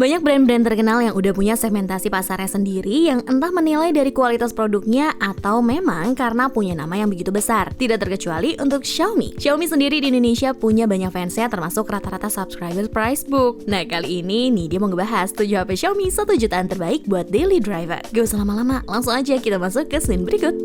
Banyak brand-brand terkenal yang udah punya segmentasi pasarnya sendiri yang entah menilai dari kualitas produknya atau memang karena punya nama yang begitu besar. Tidak terkecuali untuk Xiaomi. Xiaomi sendiri di Indonesia punya banyak fansnya termasuk rata-rata subscriber price book. Nah kali ini nih dia mau ngebahas 7 HP Xiaomi 1 jutaan terbaik buat daily driver. Gak usah lama-lama, langsung aja kita masuk ke scene berikut.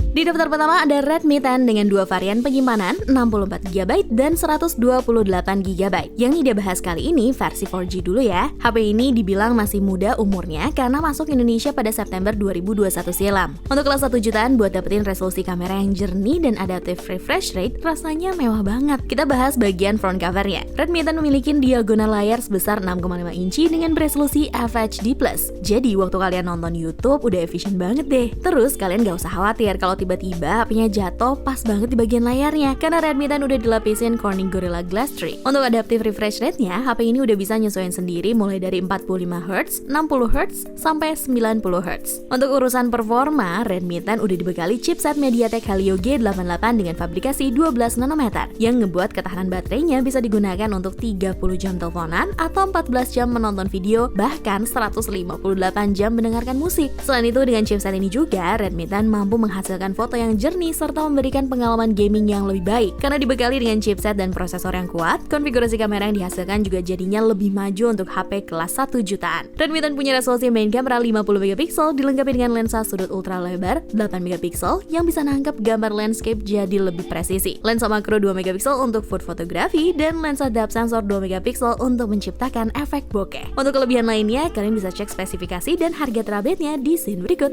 Di daftar pertama ada Redmi 10 dengan dua varian penyimpanan 64GB dan 128GB. Yang ini dia bahas kali ini versi 4G dulu ya. HP ini dibilang masih muda umurnya karena masuk Indonesia pada September 2021 silam. Untuk kelas 1 jutaan buat dapetin resolusi kamera yang jernih dan adaptive refresh rate rasanya mewah banget. Kita bahas bagian front covernya. Redmi 10 memiliki diagonal layar sebesar 6,5 inci dengan beresolusi FHD+. Jadi waktu kalian nonton YouTube udah efisien banget deh. Terus kalian gak usah khawatir kalau tiba-tiba HP-nya jatuh pas banget di bagian layarnya karena Redmi 10 udah dilapisin Corning Gorilla Glass 3. Untuk adaptive refresh rate-nya, HP ini udah bisa nyesuaiin sendiri mulai dari 45Hz, 60Hz, sampai 90Hz. Untuk urusan performa, Redmi 10 udah dibekali chipset MediaTek Helio G88 dengan fabrikasi 12 nanometer yang ngebuat ketahanan baterainya bisa digunakan untuk 30 jam teleponan atau 14 jam menonton video, bahkan 158 jam mendengarkan musik. Selain itu, dengan chipset ini juga, Redmi 10 mampu menghasilkan foto yang jernih serta memberikan pengalaman gaming yang lebih baik. Karena dibekali dengan chipset dan prosesor yang kuat, konfigurasi kamera yang dihasilkan juga jadinya lebih maju untuk HP kelas 1 jutaan. Redmi 10 punya resolusi main kamera 50MP dilengkapi dengan lensa sudut ultra lebar 8MP yang bisa nangkep gambar landscape jadi lebih presisi. Lensa makro 2MP untuk food fotografi dan lensa depth sensor 2MP untuk menciptakan efek bokeh. Untuk kelebihan lainnya, kalian bisa cek spesifikasi dan harga terupdate-nya di scene berikut.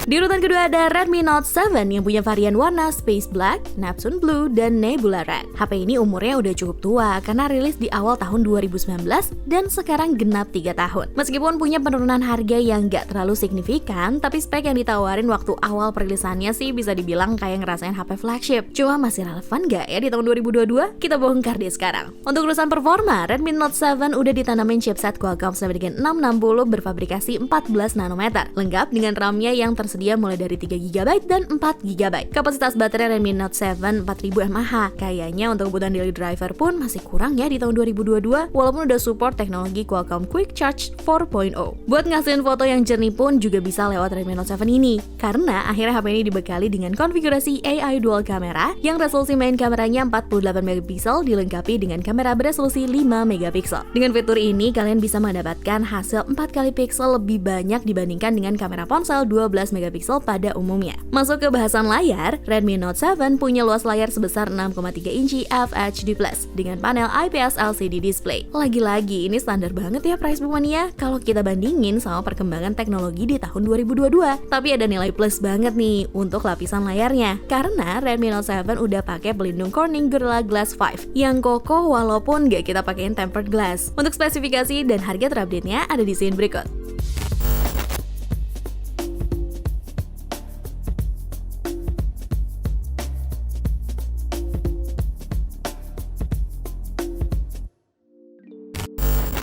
Di urutan kedua ada Redmi Note 7 yang punya varian warna Space Black, Neptune Blue, dan Nebula Red. HP ini umurnya udah cukup tua karena rilis di awal tahun 2019 dan sekarang genap 3 tahun. Meskipun punya penurunan harga yang gak terlalu signifikan, tapi spek yang ditawarin waktu awal perilisannya sih bisa dibilang kayak ngerasain HP flagship. Cuma masih relevan gak ya di tahun 2022? Kita bongkar deh sekarang. Untuk urusan performa, Redmi Note 7 udah ditanamin chipset Qualcomm Snapdragon 660 berfabrikasi 14 nanometer, lengkap dengan RAM-nya yang tersedia mulai dari 3GB dan 4GB. Kapasitas baterai Redmi Note 7 4000 mAh. Kayaknya untuk kebutuhan daily driver pun masih kurang ya di tahun 2022, walaupun udah support teknologi Qualcomm Quick Charge 4.0. Buat ngasihin foto yang jernih pun juga bisa lewat Redmi Note 7 ini, karena akhirnya HP ini dibekali dengan konfigurasi AI dual kamera yang resolusi main kameranya 48MP dilengkapi dengan kamera beresolusi 5MP. Dengan fitur ini, kalian bisa mendapatkan hasil 4 kali piksel lebih banyak dibandingkan dengan kamera ponsel 12MP pada umumnya. Masuk ke bahasan layar, Redmi Note 7 punya luas layar sebesar 6,3 inci FHD+ dengan panel IPS LCD display. Lagi-lagi ini standar banget ya price book mania kalau kita bandingin sama perkembangan teknologi di tahun 2022. Tapi ada nilai plus banget nih untuk lapisan layarnya, karena Redmi Note 7 udah pakai pelindung Corning Gorilla Glass 5 yang kokoh walaupun gak kita pakein tempered glass. Untuk spesifikasi dan harga terupdate-nya ada di scene berikut.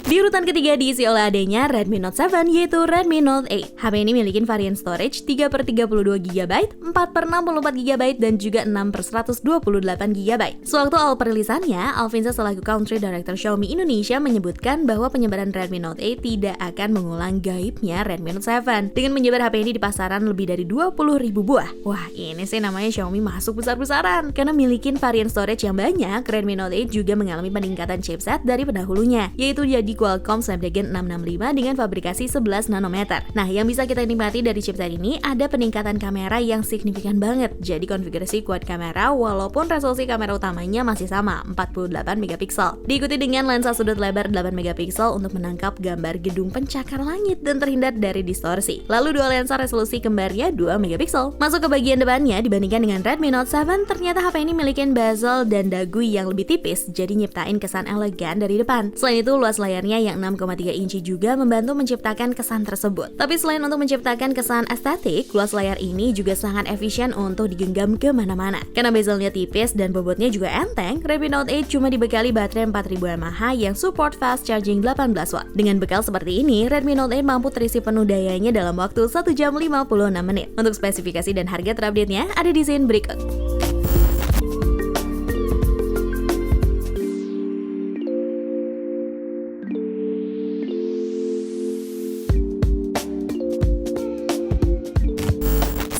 Di urutan ketiga diisi oleh adanya Redmi Note 7 yaitu Redmi Note 8. HP ini memiliki varian storage 3/32GB, 4/64GB, dan juga 6/128GB. Sewaktu awal perilisannya, Alvinza selaku Country Director Xiaomi Indonesia menyebutkan bahwa penyebaran Redmi Note 8 tidak akan mengulang gaibnya Redmi Note 7 dengan menyebar HP ini di pasaran lebih dari 20.000 buah. Wah, ini sih namanya Xiaomi masuk besar-besaran. Karena milikin varian storage yang banyak, Redmi Note 8 juga mengalami peningkatan chipset dari pendahulunya, yaitu jadi Qualcomm Snapdragon 665 dengan fabrikasi 11 nanometer. Nah, yang bisa kita nikmati dari chipset ini ada peningkatan kamera yang signifikan banget. Jadi konfigurasi quad kamera walaupun resolusi kamera utamanya masih sama, 48MP. Diikuti dengan lensa sudut lebar 8MP untuk menangkap gambar gedung pencakar langit dan terhindar dari distorsi. Lalu dua lensa resolusi kembarnya 2MP. Masuk ke bagian depannya, dibandingkan dengan Redmi Note 7, ternyata HP ini memiliki bezel dan dagu yang lebih tipis, jadi nyiptain kesan elegan dari depan. Selain itu, luas layarnya yang yang 6,3 inci juga membantu menciptakan kesan tersebut. Tapi selain untuk menciptakan kesan estetik, luas layar ini juga sangat efisien untuk digenggam kemana-mana. Karena bezelnya tipis dan bobotnya juga enteng, Redmi Note 8 cuma dibekali baterai 4000 mAh yang support fast charging 18 watt. Dengan bekal seperti ini, Redmi Note 8 mampu terisi penuh dayanya dalam waktu 1 jam 56 menit. Untuk spesifikasi dan harga terupdate-nya ada di scene berikut.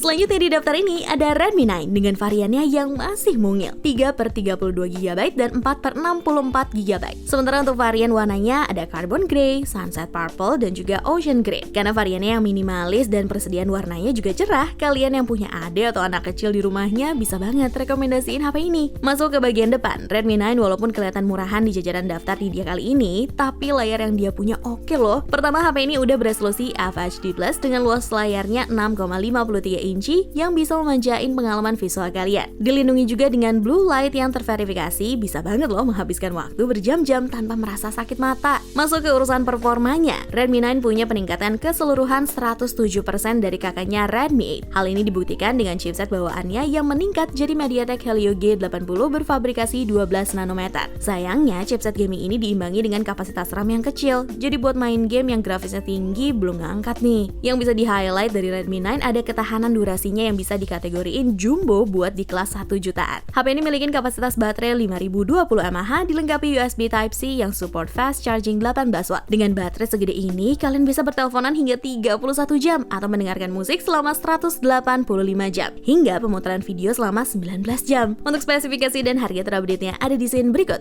Selanjutnya di daftar ini ada Redmi 9 dengan variannya yang masih mungil 3/32GB dan 4/64GB. Sementara untuk varian warnanya ada Carbon Grey, Sunset Purple, dan juga Ocean Grey. Karena variannya yang minimalis dan persediaan warnanya juga cerah, kalian yang punya adik atau anak kecil di rumahnya bisa banget rekomendasiin HP ini. Masuk ke bagian depan, Redmi 9 walaupun kelihatan murahan di jajaran daftar di dia kali ini, tapi layar yang dia punya oke loh. Pertama, HP ini udah beresolusi FHD+ dengan luas layarnya 6,53 inci yang bisa memanjain pengalaman visual kalian. Dilindungi juga dengan blue light yang terverifikasi, bisa banget loh menghabiskan waktu berjam-jam tanpa merasa sakit mata. Masuk ke urusan performanya, Redmi 9 punya peningkatan keseluruhan 107% dari kakaknya Redmi 8. Hal ini dibuktikan dengan chipset bawaannya yang meningkat jadi MediaTek Helio G80 berfabrikasi 12 nanometer. Sayangnya, chipset gaming ini diimbangi dengan kapasitas RAM yang kecil, jadi buat main game yang grafisnya tinggi belum ngangkat nih. Yang bisa di-highlight dari Redmi 9 ada ketahanan durasinya yang bisa dikategoriin jumbo buat di kelas 1 jutaan. HP ini memiliki kapasitas baterai 5020 mAh dilengkapi USB Type-C yang support fast charging 18 watt. Dengan baterai segede ini, kalian bisa berteleponan hingga 31 jam atau mendengarkan musik selama 185 jam hingga pemutaran video selama 19 jam. Untuk spesifikasi dan harga terupdate-nya ada di scene berikut.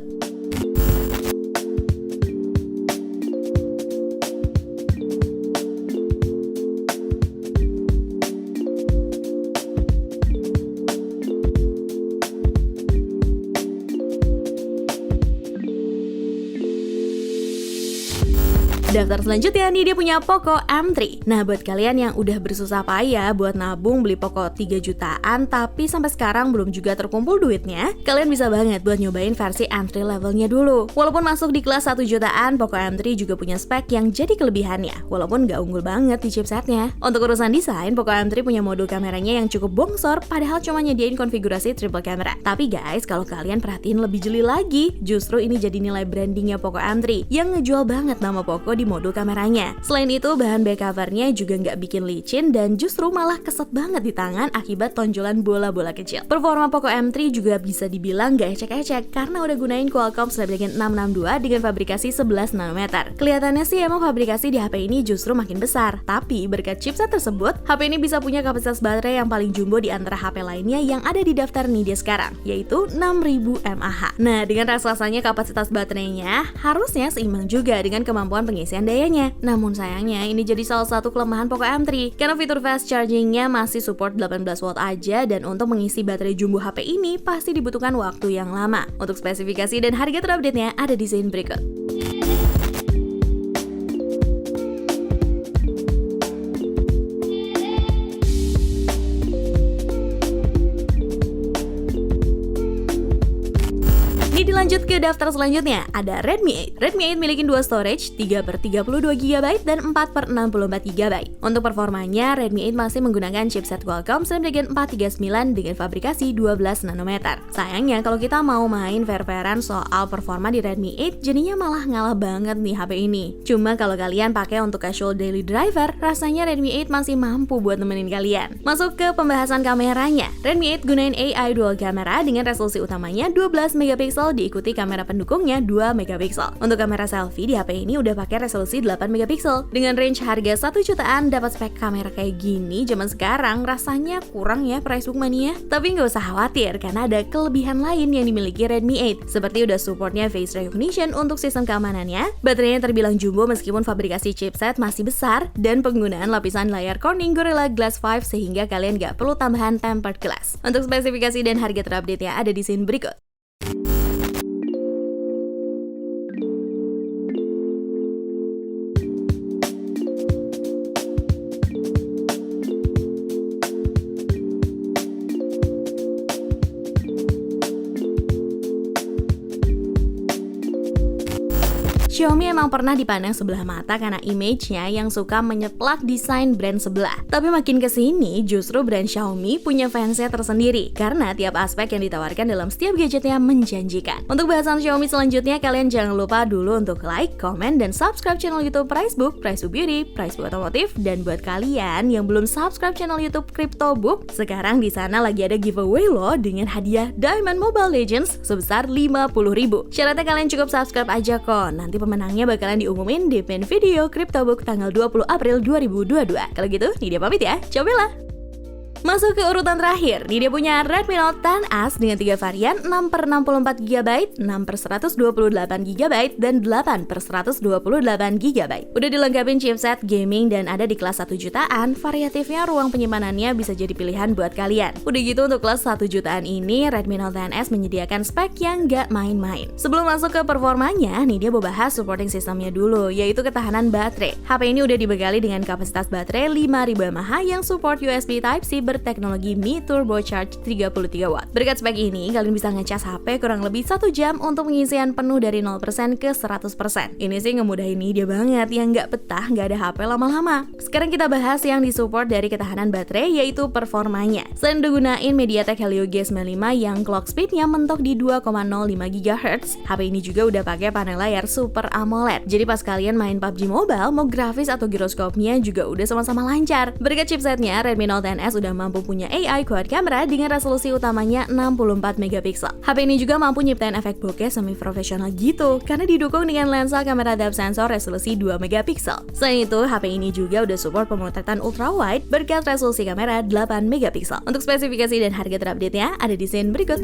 Daftar selanjutnya nih dia punya Poco M3. Nah, buat kalian yang udah bersusah payah buat nabung beli Poco 3 jutaan tapi sampai sekarang belum juga terkumpul duitnya, kalian bisa banget buat nyobain versi entry levelnya dulu. Walaupun masuk di kelas 1 jutaan, Poco M3 juga punya spek yang jadi kelebihannya, walaupun gak unggul banget di chipsetnya. Untuk urusan desain, Poco M3 punya modul kameranya yang cukup bongsor, padahal cuma nyediain konfigurasi triple camera. Tapi guys, kalau kalian perhatiin lebih jeli lagi, justru ini jadi nilai brandingnya Poco M3 yang ngejual banget nama Poco di modul kameranya. Selain itu, bahan back covernya juga nggak bikin licin dan justru malah keset banget di tangan akibat tonjolan bola-bola kecil. Performa Poco M3 juga bisa dibilang nggak ecek-ecek karena udah gunain Qualcomm Snapdragon 662 dengan fabrikasi 11 nanometer. Kelihatannya sih emang fabrikasi di HP ini justru makin besar, tapi berkat chipset tersebut, HP ini bisa punya kapasitas baterai yang paling jumbo di antara HP lainnya yang ada di daftar Nvidia sekarang, yaitu 6000 mAh. Nah, dengan raksasanya kapasitas baterainya harusnya seimbang juga dengan kemampuan pengisian dayanya. Namun sayangnya ini jadi salah satu kelemahan Poco M3 karena fitur fast chargingnya masih support 18 watt aja dan untuk mengisi baterai jumbo HP ini pasti dibutuhkan waktu yang lama. Untuk spesifikasi dan harga terupdate-nya ada di scene berikut. Lanjut ke daftar selanjutnya, ada Redmi 8. Redmi 8 memiliki dua storage, 3/32GB dan 4/64GB. Untuk performanya, Redmi 8 masih menggunakan chipset Qualcomm Snapdragon 439 dengan fabrikasi 12 nanometer. Sayangnya, kalau kita mau main fair-fairan soal performa di Redmi 8, jadinya malah ngalah banget nih HP ini. Cuma kalau kalian pakai untuk casual daily driver, rasanya Redmi 8 masih mampu buat nemenin kalian. Masuk ke pembahasan kameranya, Redmi 8 gunain AI dual camera dengan resolusi utamanya 12 megapiksel diikuti kamera pendukungnya 2 megapiksel. Untuk kamera selfie di HP ini udah pakai resolusi 8 megapiksel. Dengan range harga 1 jutaan dapat spek kamera kayak gini zaman sekarang rasanya kurang ya price book mania. Tapi nggak usah khawatir karena ada kelebihan lain yang dimiliki Redmi 8. Seperti udah supportnya face recognition untuk sistem keamanannya, baterainya terbilang jumbo meskipun fabrikasi chipset masih besar, dan penggunaan lapisan layar Corning Gorilla Glass 5 sehingga kalian nggak perlu tambahan tempered glass. Untuk spesifikasi dan harga terupdate-nya ada di scene berikut. Xiaomi emang pernah dipandang sebelah mata karena image-nya yang suka menyeplak desain brand sebelah. Tapi makin kesini, justru brand Xiaomi punya fansnya tersendiri karena tiap aspek yang ditawarkan dalam setiap gadgetnya menjanjikan. Untuk bahasan Xiaomi selanjutnya, kalian jangan lupa dulu untuk like, comment, dan subscribe channel YouTube Pricebook, Pricebook Beauty, Pricebook Otomotif. Dan buat kalian yang belum subscribe channel YouTube CryptoBook, sekarang di sana lagi ada giveaway loh dengan hadiah Diamond Mobile Legends sebesar 50.000. Syaratnya kalian cukup subscribe aja kok. Nanti pemenangnya bakalan diumumin di pin video CryptoBook tanggal 20 April 2022. Kalau gitu, ini dia pamit ya. Cobalah. Masuk ke urutan terakhir, nih dia punya Redmi Note 10S dengan 3 varian 6/64GB, 6/128GB, dan 8/128GB. Udah dilengkapin chipset gaming dan ada di kelas 1 jutaan, variatifnya ruang penyimpanannya bisa jadi pilihan buat kalian. Udah gitu untuk kelas 1 jutaan ini, Redmi Note 10S menyediakan spek yang gak main-main. Sebelum masuk ke performanya, nih dia mau bahas supporting sistemnya dulu, yaitu ketahanan baterai. HP ini udah dibekali dengan kapasitas baterai 5000 mAh yang support USB Type-C berteknologi Mi Turbo Charge 33 Watt. Berkat spek ini, kalian bisa ngecas HP kurang lebih 1 jam untuk pengisian penuh dari 0% ke 100%. Ini sih ngemudahin dia banget, yang nggak betah nggak ada HP lama-lama. Sekarang kita bahas yang disupport dari ketahanan baterai, yaitu performanya. Selain udah gunain MediaTek Helio G95 yang clock speednya mentok di 2,05 GHz, HP ini juga udah pakai panel layar Super AMOLED. Jadi pas kalian main PUBG Mobile, mau grafis atau giroskopnya juga udah sama-sama lancar. Berkat chipsetnya, Redmi Note 10S udah mampu punya AI quad camera dengan resolusi utamanya 64 megapiksel. HP ini juga mampu nyiptain efek bokeh semi profesional gitu karena didukung dengan lensa kamera depth sensor resolusi 2 megapiksel. Selain itu, HP ini juga udah support pemotretan ultra wide berkat resolusi kamera 8 megapiksel. Untuk spesifikasi dan harga terupdate-nya ada di scene berikut.